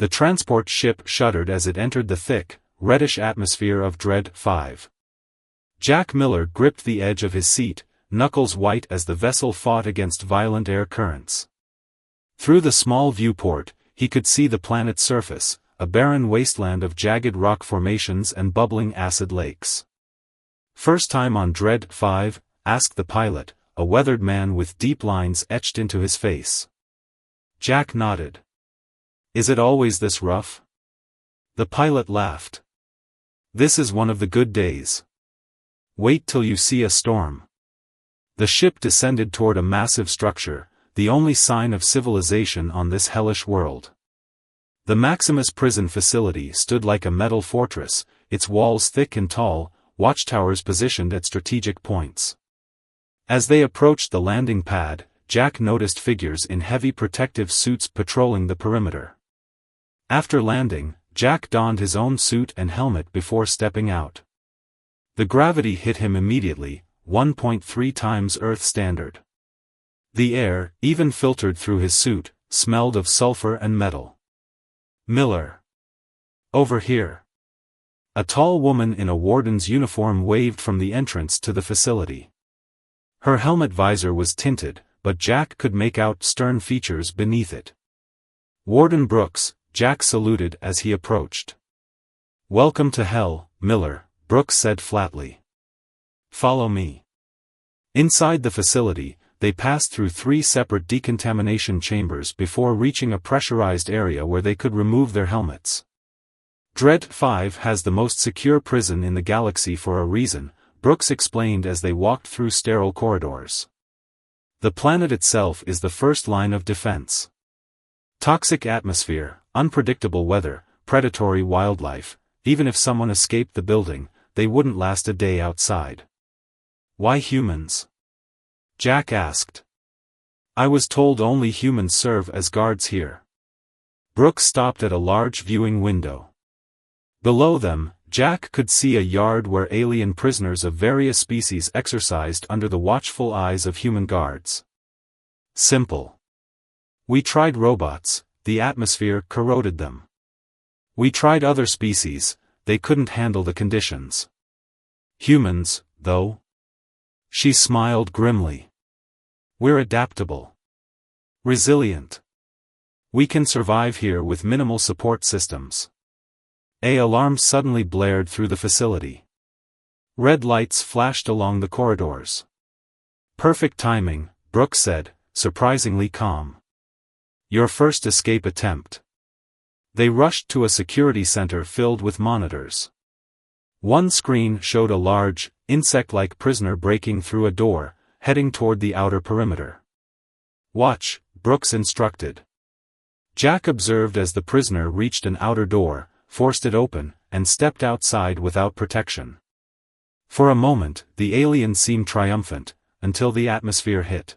The transport ship shuddered as it entered the thick, reddish atmosphere of Dread 5. Jack Miller gripped the edge of his seat, knuckles white as the vessel fought against violent air currents. Through the small viewport, he could see the planet's surface, a barren wasteland of jagged rock formations and bubbling acid lakes. "First time on Dread 5?" asked the pilot, a weathered man with deep lines etched into his face. Jack nodded. "Is it always this rough?" The pilot laughed. "This is one of the good days. Wait till you see a storm." The ship descended toward a massive structure, the only sign of civilization on this hellish world. The Maximus prison facility stood like a metal fortress, its walls thick and tall, watchtowers positioned at strategic points. As they approached the landing pad, Jack noticed figures in heavy protective suits patrolling the perimeter. After landing, Jack donned his own suit and helmet before stepping out. The gravity hit him immediately, 1.3 times Earth standard. The air, even filtered through his suit, smelled of sulfur and metal. "Miller. Over here." A tall woman in a warden's uniform waved from the entrance to the facility. Her helmet visor was tinted, but Jack could make out stern features beneath it. "Warden Brooks," Jack saluted as he approached. "Welcome to hell, Miller," Brooks said flatly. "Follow me." Inside the facility, they passed through 3 separate decontamination chambers before reaching a pressurized area where they could remove their helmets. "Dread 5 has the most secure prison in the galaxy for a reason," Brooks explained as they walked through sterile corridors. "The planet itself is the first line of defense. Toxic atmosphere, unpredictable weather, predatory wildlife. Even if someone escaped the building, they wouldn't last a day outside." "Why humans?" Jack asked. "I was told only humans serve as guards here." Brooks stopped at a large viewing window. Below them, Jack could see a yard where alien prisoners of various species exercised under the watchful eyes of human guards. "Simple. We tried robots, the atmosphere corroded them. We tried other species, they couldn't handle the conditions. Humans, though?" She smiled grimly. "We're adaptable. Resilient. We can survive here with minimal support systems." Alarms suddenly blared through the facility. Red lights flashed along the corridors. "Perfect timing," Brooks said, surprisingly calm. "Your first escape attempt." They rushed to a security center filled with monitors. One screen showed a large, insect-like prisoner breaking through a door, heading toward the outer perimeter. "Watch," Brooks instructed. Jack observed as the prisoner reached an outer door, forced it open, and stepped outside without protection. For a moment, the alien seemed triumphant, until the atmosphere hit.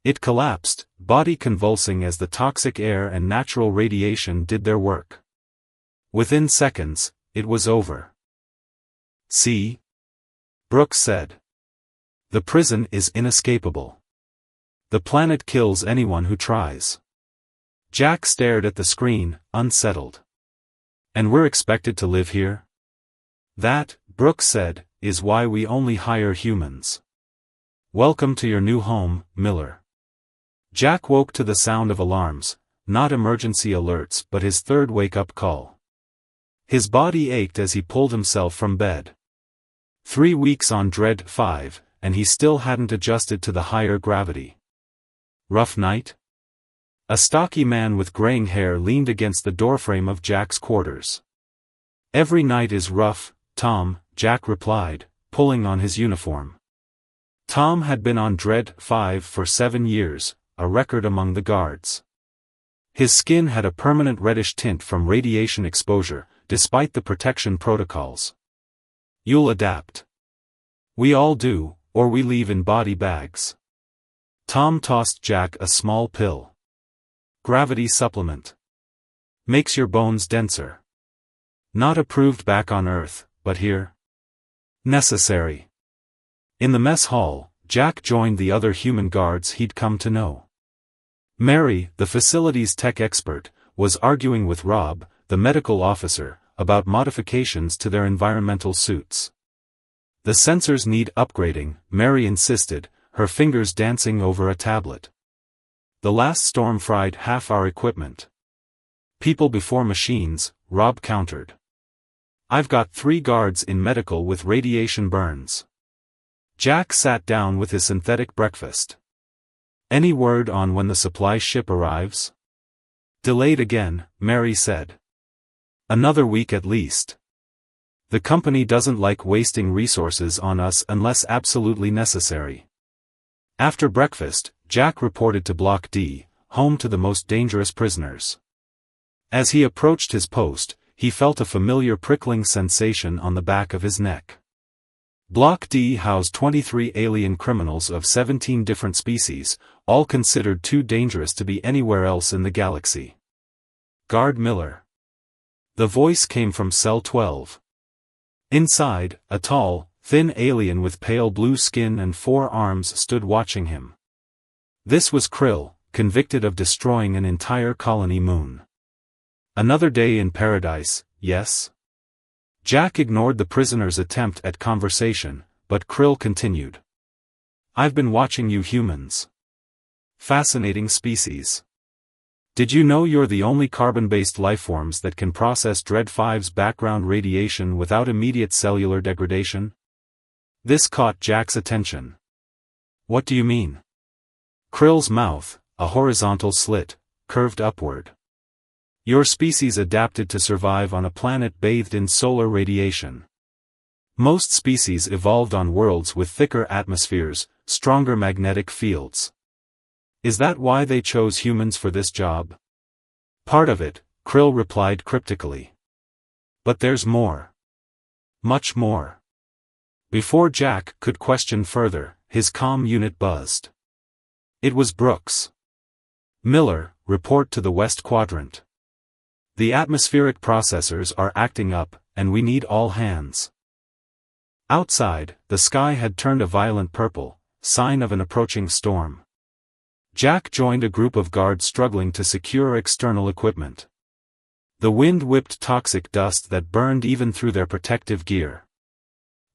It collapsed, body convulsing as the toxic air and natural radiation did their work. Within seconds, it was over. "See?" Brooks said. "The prison is inescapable. The planet kills anyone who tries." Jack stared at the screen, unsettled. "And we're expected to live here?" "That," Brooks said, "is why we only hire humans. Welcome to your new home, Miller." Jack woke to the sound of alarms, not emergency alerts but his third wake-up call. His body ached as he pulled himself from bed. 3 weeks on Dread 5, and he still hadn't adjusted to the higher gravity. "Rough night?" A stocky man with graying hair leaned against the doorframe of Jack's quarters. "Every night is rough, Tom," Jack replied, pulling on his uniform. Tom had been on Dread 5 for 7 years, a record among the guards. His skin had a permanent reddish tint from radiation exposure, despite the protection protocols. "You'll adapt. We all do, or we leave in body bags." Tom tossed Jack a small pill. "Gravity supplement. Makes your bones denser. Not approved back on Earth, but here. Necessary." In the mess hall, Jack joined the other human guards he'd come to know. Mary, the facility's tech expert, was arguing with Rob, the medical officer, about modifications to their environmental suits. The sensors need upgrading, Mary insisted, her fingers dancing over a tablet. The last storm fried half our equipment. People before machines, Rob countered. I've got 3 guards in medical with radiation burns. Jack sat down with his synthetic breakfast. Any word on when the supply ship arrives? Delayed again, Mary said. Another week at least. The company doesn't like wasting resources on us unless absolutely necessary. After breakfast, Jack reported to Block D, home to the most dangerous prisoners. As he approached his post, he felt a familiar prickling sensation on the back of his neck. Block D housed 23 alien criminals of 17 different species, all considered too dangerous to be anywhere else in the galaxy. Guard Miller. The voice came from Cell 12. Inside, a tall, thin alien with pale blue skin and 4 arms stood watching him. This was Krill, convicted of destroying an entire colony moon. Another day in paradise, yes? Jack ignored the prisoner's attempt at conversation, but Krill continued. I've been watching you humans. Fascinating species. Did you know you're the only carbon-based lifeforms that can process Dread 5's background radiation without immediate cellular degradation? This caught Jack's attention. What do you mean? Krill's mouth, a horizontal slit, curved upward. Your species adapted to survive on a planet bathed in solar radiation. Most species evolved on worlds with thicker atmospheres, stronger magnetic fields. Is that why they chose humans for this job? Part of it, Krill replied cryptically. But there's more. Much more. Before Jack could question further, his comm unit buzzed. It was Brooks. Miller, report to the West Quadrant. The atmospheric processors are acting up, and we need all hands. Outside, the sky had turned a violent purple, sign of an approaching storm. Jack joined a group of guards struggling to secure external equipment. The wind whipped toxic dust that burned even through their protective gear.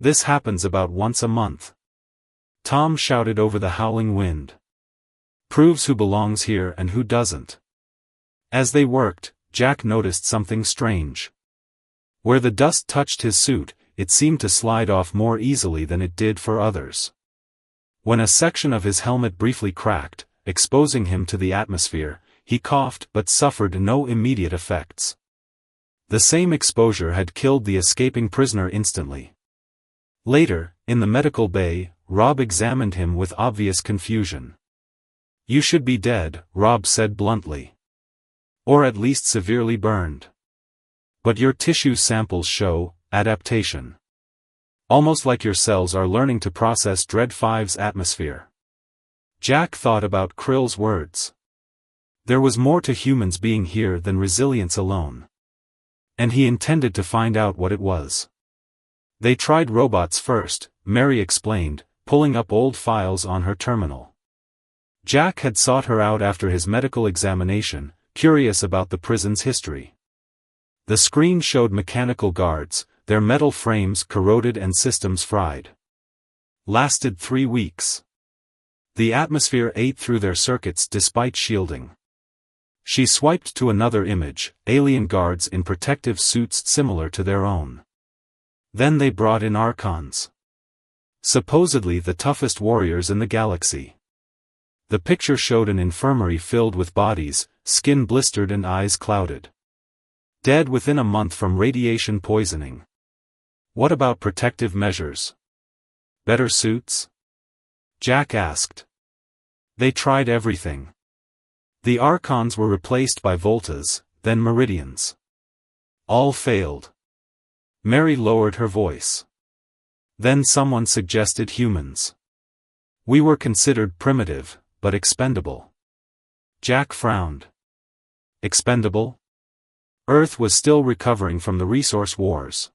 This happens about once a month. Tom shouted over the howling wind. Proves who belongs here and who doesn't. As they worked, Jack noticed something strange. Where the dust touched his suit, it seemed to slide off more easily than it did for others. When a section of his helmet briefly cracked, exposing him to the atmosphere, he coughed but suffered no immediate effects. The same exposure had killed the escaping prisoner instantly. Later, in the medical bay, Rob examined him with obvious confusion. You should be dead, Rob said bluntly. Or at least severely burned. But your tissue samples show adaptation. Almost like your cells are learning to process Dread 5's atmosphere. Jack thought about Krill's words. There was more to humans being here than resilience alone. And he intended to find out what it was. They tried robots first, Mary explained, pulling up old files on her terminal. Jack had sought her out after his medical examination, curious about the prison's history. The screen showed mechanical guards, their metal frames corroded and systems fried. Lasted 3 weeks. The atmosphere ate through their circuits despite shielding. She swiped to another image, alien guards in protective suits similar to their own. Then they brought in Archons. Supposedly the toughest warriors in the galaxy. The picture showed an infirmary filled with bodies, skin blistered and eyes clouded. Dead within a month from radiation poisoning. What about protective measures? Better suits? Jack asked. They tried everything. The Archons were replaced by Voltas, then Meridians. All failed. Mary lowered her voice. Then someone suggested humans. We were considered primitive, but expendable. Jack frowned. Expendable? Earth was still recovering from the resource wars.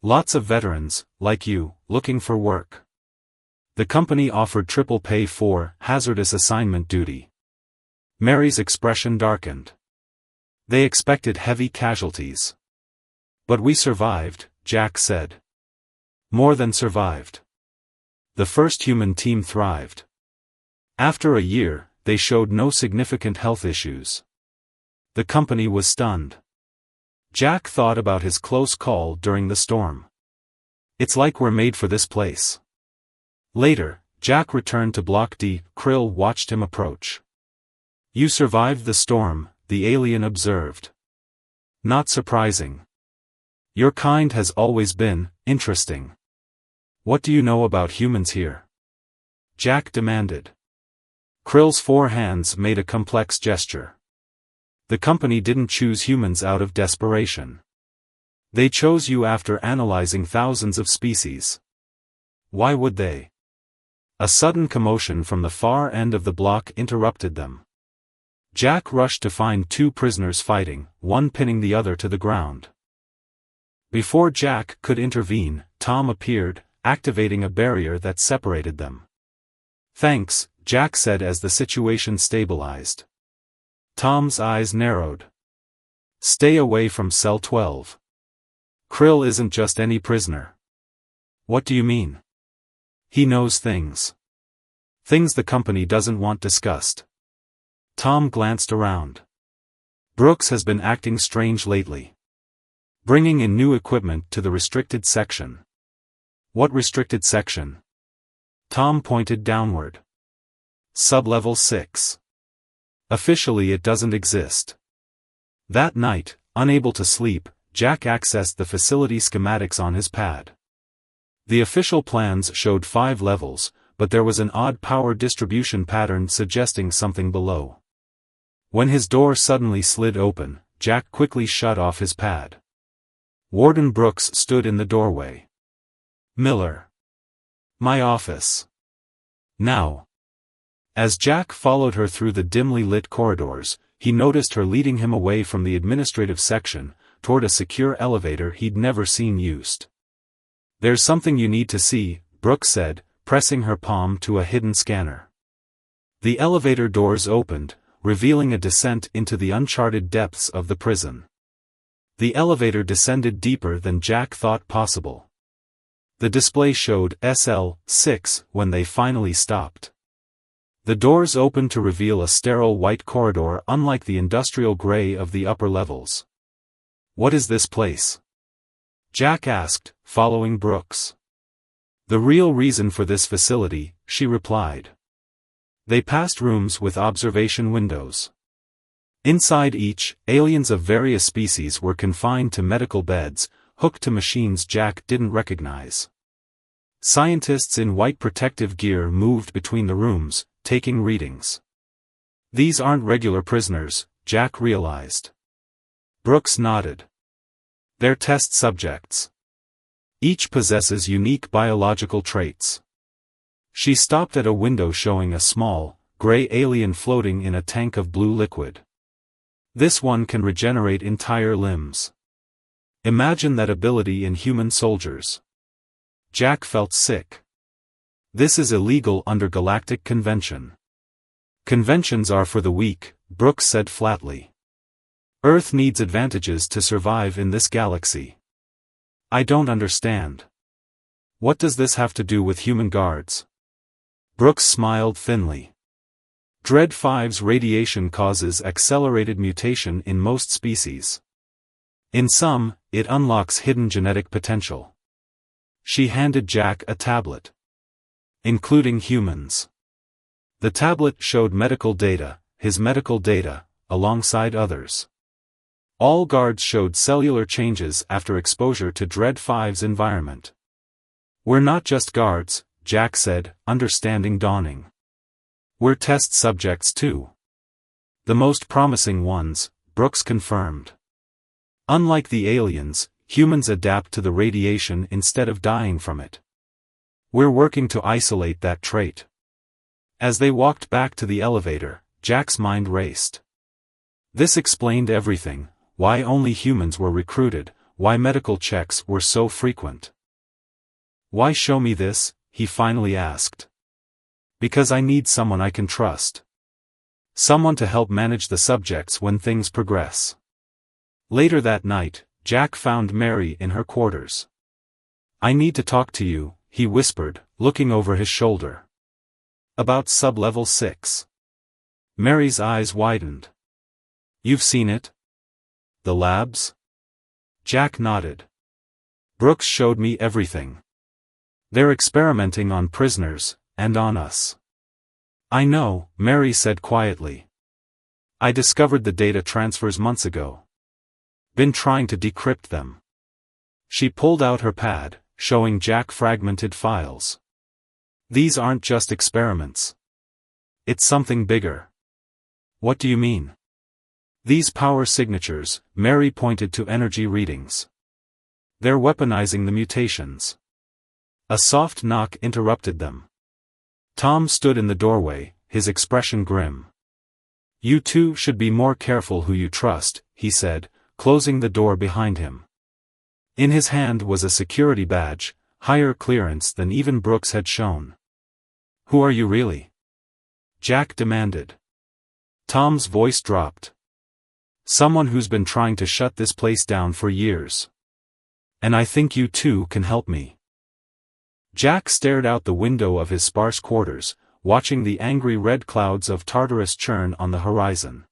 Lots of veterans, like you, looking for work. The company offered triple pay for hazardous assignment duty. Mary's expression darkened. They expected heavy casualties. But we survived, Jack said. More than survived. The first human team thrived. After a year, they showed no significant health issues. The company was stunned. Jack thought about his close call during the storm. It's like we're made for this place. Later, Jack returned to Block D. Krill watched him approach. You survived the storm, the alien observed. Not surprising. Your kind has always been interesting. What do you know about humans here? Jack demanded. Krill's 4 hands made a complex gesture. The company didn't choose humans out of desperation. They chose you after analyzing thousands of species. Why would they? A sudden commotion from the far end of the block interrupted them. Jack rushed to find 2 prisoners fighting, one pinning the other to the ground. Before Jack could intervene, Tom appeared, activating a barrier that separated them. Thanks, Jack said as the situation stabilized. Tom's eyes narrowed. Stay away from Cell 12. Krill isn't just any prisoner. What do you mean? He knows things. Things the company doesn't want discussed. Tom glanced around. Brooks has been acting strange lately. Bringing in new equipment to the restricted section. What restricted section? Tom pointed downward. Sublevel 6. Officially it doesn't exist. That night, unable to sleep, Jack accessed the facility schematics on his pad. The official plans showed 5 levels, but there was an odd power distribution pattern suggesting something below. When his door suddenly slid open, Jack quickly shut off his pad. Warden Brooks stood in the doorway. Miller. My office. Now. As Jack followed her through the dimly lit corridors, he noticed her leading him away from the administrative section, toward a secure elevator he'd never seen used. There's something you need to see, Brooks said, pressing her palm to a hidden scanner. The elevator doors opened, revealing a descent into the uncharted depths of the prison. The elevator descended deeper than Jack thought possible. The display showed SL6 when they finally stopped. The doors opened to reveal a sterile white corridor unlike the industrial gray of the upper levels. What is this place? Jack asked, following Brooks. The real reason for this facility, she replied. They passed rooms with observation windows. Inside each, aliens of various species were confined to medical beds, hooked to machines Jack didn't recognize. Scientists in white protective gear moved between the rooms, taking readings. These aren't regular prisoners, Jack realized. Brooks nodded. They're test subjects. Each possesses unique biological traits. She stopped at a window showing a small, gray alien floating in a tank of blue liquid. This one can regenerate entire limbs. Imagine that ability in human soldiers. Jack felt sick. This is illegal under galactic convention. Conventions are for the weak, Brooks said flatly. Earth needs advantages to survive in this galaxy. I don't understand. What does this have to do with human guards? Brooks smiled thinly. Dread 5's radiation causes accelerated mutation in most species. In some, it unlocks hidden genetic potential. She handed Jack a tablet. Including humans. The tablet showed medical data, his medical data, alongside others. All guards showed cellular changes after exposure to Dread 5's environment. We're not just guards, Jack said, understanding dawning. We're test subjects too. The most promising ones, Brooks confirmed. Unlike the aliens, humans adapt to the radiation instead of dying from it. We're working to isolate that trait. As they walked back to the elevator, Jack's mind raced. This explained everything, why only humans were recruited, why medical checks were so frequent. Why show me this? He finally asked. Because I need someone I can trust. Someone to help manage the subjects when things progress. Later that night, Jack found Mary in her quarters. "I need to talk to you," he whispered, looking over his shoulder. "About Sub-Level 6. Mary's eyes widened. "You've seen it? The labs?" Jack nodded. "Brooks showed me everything. They're experimenting on prisoners, and on us." "I know," Mary said quietly. "I discovered the data transfers months ago. Been trying to decrypt them." She pulled out her pad, showing Jack fragmented files. "These aren't just experiments. It's something bigger." "What do you mean?" "These power signatures," Mary pointed to energy readings. "They're weaponizing the mutations." A soft knock interrupted them. Tom stood in the doorway, his expression grim. "You two should be more careful who you trust," he said, closing the door behind him. In his hand was a security badge, higher clearance than even Brooks had shown. "Who are you really?" Jack demanded. Tom's voice dropped. "Someone who's been trying to shut this place down for years. And I think you two can help me." Jack stared out the window of his sparse quarters, watching the angry red clouds of Tartarus churn on the horizon.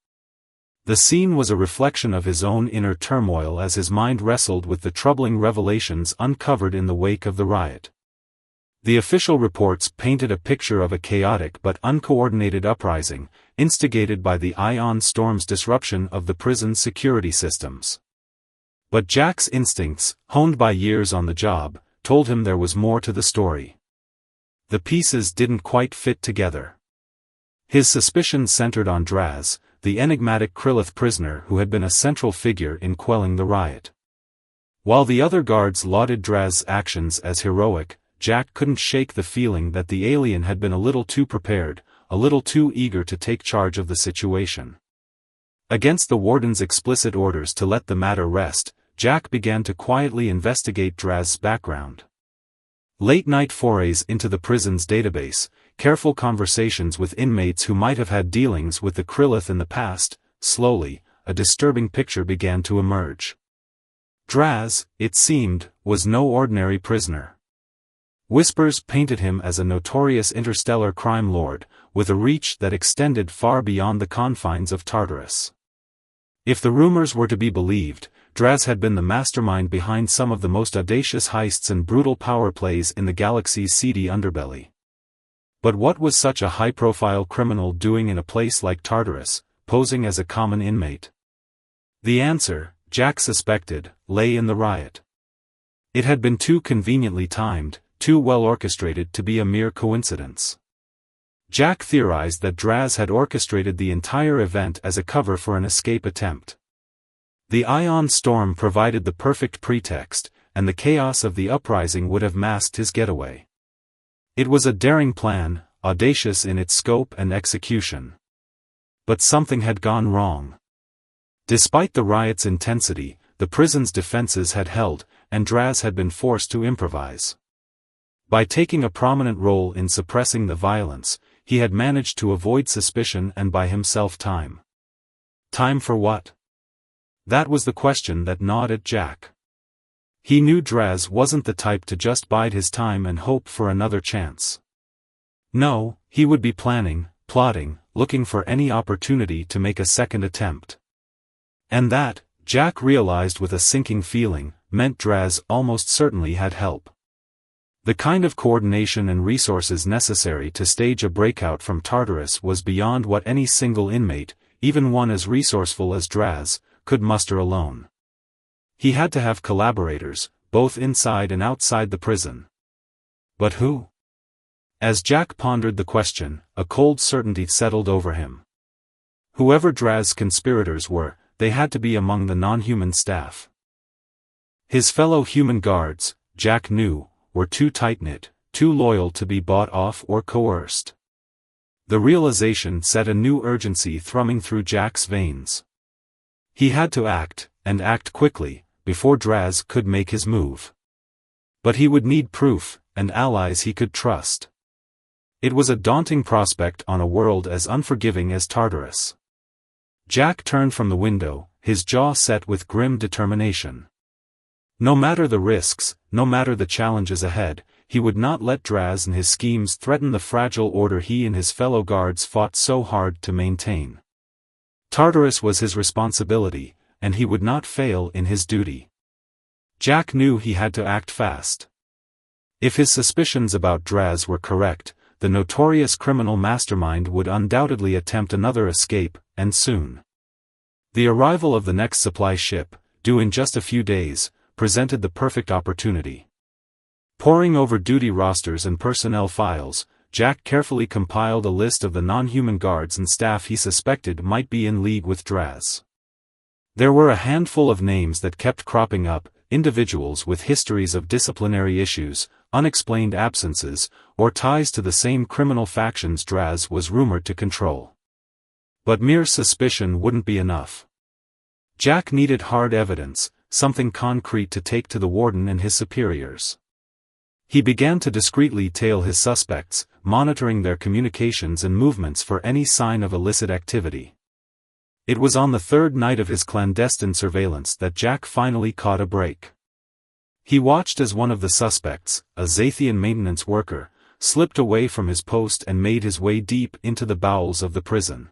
The scene was a reflection of his own inner turmoil as his mind wrestled with the troubling revelations uncovered in the wake of the riot. The official reports painted a picture of a chaotic but uncoordinated uprising, instigated by the ion storm's disruption of the prison's security systems. But Jack's instincts, honed by years on the job, told him there was more to the story. The pieces didn't quite fit together. His suspicions centered on Draz, the enigmatic Krillith prisoner who had been a central figure in quelling the riot. While the other guards lauded Draz's actions as heroic, Jack couldn't shake the feeling that the alien had been a little too prepared, a little too eager to take charge of the situation. Against the warden's explicit orders to let the matter rest, Jack began to quietly investigate Draz's background. Late-night forays into the prison's database, careful conversations with inmates who might have had dealings with the Krillith in the past. Slowly, a disturbing picture began to emerge. Draz, it seemed, was no ordinary prisoner. Whispers painted him as a notorious interstellar crime lord, with a reach that extended far beyond the confines of Tartarus. If the rumors were to be believed, Draz had been the mastermind behind some of the most audacious heists and brutal power plays in the galaxy's seedy underbelly. But what was such a high-profile criminal doing in a place like Tartarus, posing as a common inmate? The answer, Jack suspected, lay in the riot. It had been too conveniently timed, too well orchestrated to be a mere coincidence. Jack theorized that Draz had orchestrated the entire event as a cover for an escape attempt. The ion storm provided the perfect pretext, and the chaos of the uprising would have masked his getaway. It was a daring plan, audacious in its scope and execution. But something had gone wrong. Despite the riot's intensity, the prison's defenses had held, and Draz had been forced to improvise. By taking a prominent role in suppressing the violence, he had managed to avoid suspicion and buy himself time. Time for what? That was the question that gnawed at Jack. He knew Draz wasn't the type to just bide his time and hope for another chance. No, he would be planning, plotting, looking for any opportunity to make a second attempt. And that, Jack realized with a sinking feeling, meant Draz almost certainly had help. The kind of coordination and resources necessary to stage a breakout from Tartarus was beyond what any single inmate, even one as resourceful as Draz, could muster alone. He had to have collaborators, both inside and outside the prison. But who? As Jack pondered the question, a cold certainty settled over him. Whoever Draz's conspirators were, they had to be among the non-human staff. His fellow human guards, Jack knew, were too tight-knit, too loyal to be bought off or coerced. The realization set a new urgency thrumming through Jack's veins. He had to act, and act quickly, before Draz could make his move. But he would need proof, and allies he could trust. It was a daunting prospect on a world as unforgiving as Tartarus. Jack turned from the window, his jaw set with grim determination. No matter the risks, no matter the challenges ahead, he would not let Draz and his schemes threaten the fragile order he and his fellow guards fought so hard to maintain. Tartarus was his responsibility, and he would not fail in his duty. Jack knew he had to act fast. If his suspicions about Draz were correct, the notorious criminal mastermind would undoubtedly attempt another escape, and soon. The arrival of the next supply ship, due in just a few days, presented the perfect opportunity. Poring over duty rosters and personnel files, Jack carefully compiled a list of the non-human guards and staff he suspected might be in league with Draz. There were a handful of names that kept cropping up, individuals with histories of disciplinary issues, unexplained absences, or ties to the same criminal factions Draz was rumored to control. But mere suspicion wouldn't be enough. Jack needed hard evidence, something concrete to take to the warden and his superiors. He began to discreetly tail his suspects, monitoring their communications and movements for any sign of illicit activity. It was on the third night of his clandestine surveillance that Jack finally caught a break. He watched as one of the suspects, a Zathian maintenance worker, slipped away from his post and made his way deep into the bowels of the prison.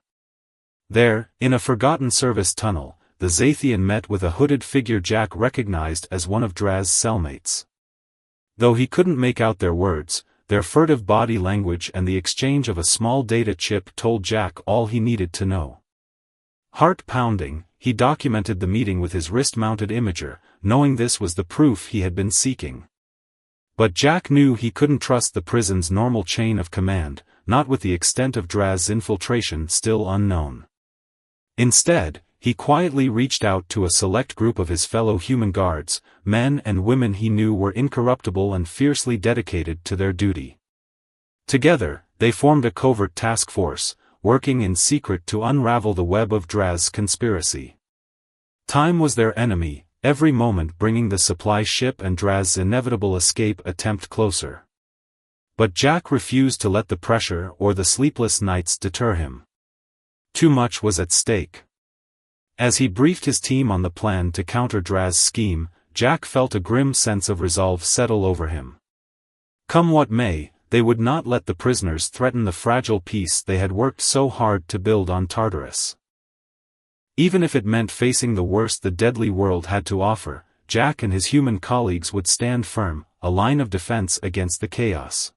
There, in a forgotten service tunnel, the Zathian met with a hooded figure Jack recognized as one of Draz's cellmates. Though he couldn't make out their words, their furtive body language and the exchange of a small data chip told Jack all he needed to know. Heart pounding, he documented the meeting with his wrist-mounted imager, knowing this was the proof he had been seeking. But Jack knew he couldn't trust the prison's normal chain of command, not with the extent of Draz's infiltration still unknown. Instead, he quietly reached out to a select group of his fellow human guards, men and women he knew were incorruptible and fiercely dedicated to their duty. Together, they formed a covert task force, working in secret to unravel the web of Draz's conspiracy. Time was their enemy, every moment bringing the supply ship and Draz's inevitable escape attempt closer. But Jack refused to let the pressure or the sleepless nights deter him. Too much was at stake. As he briefed his team on the plan to counter Draz's scheme, Jack felt a grim sense of resolve settle over him. Come what may, they would not let the prisoners threaten the fragile peace they had worked so hard to build on Tartarus. Even if it meant facing the worst the deadly world had to offer, Jack and his human colleagues would stand firm, a line of defense against the chaos.